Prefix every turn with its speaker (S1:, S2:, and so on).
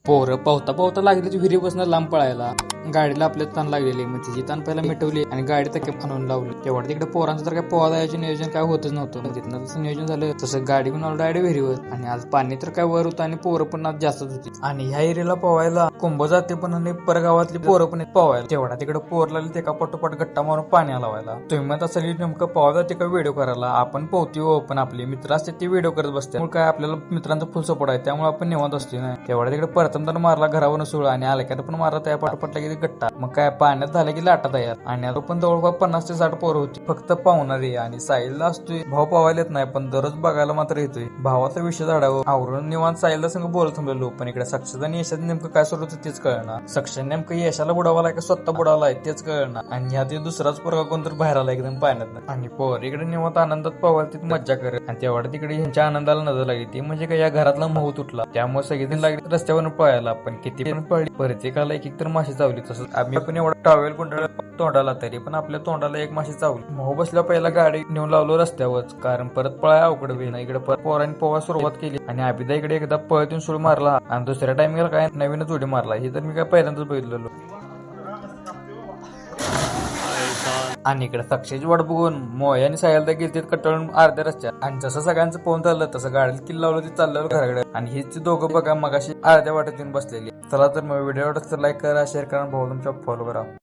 S1: पोरं पावता पावता लागली विहिरीपासून लांब पळायला. गाडीला आपल्या ताण लागलेली, मग तिची ताण पहिला मिटवली आणि गाडी तक्के आणून लावली. तेवढं तिकडे पोरांचं तर काय पोहा जायचे नियोजन काय होतच नव्हतं. मग तिथनं तसं नियोजन झालं, तसं गाडी पण डायरेक्ट विहिरीवर. आणि आज पाणी तर काय वर होतं आणि पोरं पण आज जास्तच होती. आणि ह्या एरियाला पोवायला कुंभ जाते पण आणि परगावातली पोरं पण पोवायला. तेवढा तिकडे पोर लागली ते का पटोपट गट्टा मारून पाणी लावायला. तुम्ही मग तसं नेमकं पोवा जाते का व्हिडिओ करायला. आपण पोहतो पण आपले मित्र असते ते व्हिडिओ करत बसते. मग काय आपल्याला मित्रांचा फुल सपोर्ट आहे, त्यामुळे आपण निवांत असतो ना. तेवढ्या तिकडे परतंतर मारला घरावरून सुळ आणि आलक्यात पण मारला त्या पाठोपाठ गेली गट्टा. मग काय पाण्यात झालं की लाटा तयार. आणि आता पण जवळपास 50 ते 60 पोरं होती फक्त पाहुणारी. आणि साहिलला असतोय भाऊ पावायला येत नाही पण दररोज बघायला मात्र येतोय. भावाचा विषय झाडावं आवरून निवांत साहिलला संग बोलत थांबलेलो. पण इकडे सक्षात आणि यशात नेमकं काय सुरू होतं तेच कळणार. सक्षाने नेमकं यशाला बुडावालाय का स्वतः बुडावलाय तेच कळणार. आणि ह्यात दुसराच पोरगा कोणतरी बाहेर आला एकदम पाण्यात. आणि पोर इकडे निवांत आनंदात पवायला तिथे मज्जा करत. आणि तेवढ्या तिकडे ह्यांच्या आनंदाला नजर लागली. ती म्हणजे काय या घरातला महू तुटला. त्यामुळे सगळेजण लागले रस्त्यावरून पळायला. पण किती पण पळली प्रत्येकाला एक तर माशी चावली. तसंच आम्ही पण एवढा टॉवेल गुंडाळला तोंडाला, तरी पण आपल्या तोंडाला एक माशी चावली. मोह बसल्या पहिला गाडी नेऊन लावलो रस्त्यावर, कारण परत पळाय अवघड वेळ. इकडे परत पोरांनी पोवा सुरुवात केली. आणि अभिदा इकडे एकदा पळतून सुरू मारला आणि दुसऱ्या टाइमिंगला काय नवीनच उडी मारला. हे तर मी काय पहिल्यांदाच बघितलेलो. आणि इकडे सक्षाची वाट बघून मोया आणि सायलदा गेलते कटाळून अर्ध्या रस्त्यात. आणि जसं सगळ्यांचं पोहून चाललं तसं गाडीत किल्ला लावलं ते चाललं घराकडे. आणि हेच दोघं बघा मगाशी अर्ध्या वाटेत येऊन बसलेली. चला तर मग व्हिडिओ आवडत तर लाईक करा, शेअर करा, भाऊ तुमच्या फॉलो करा.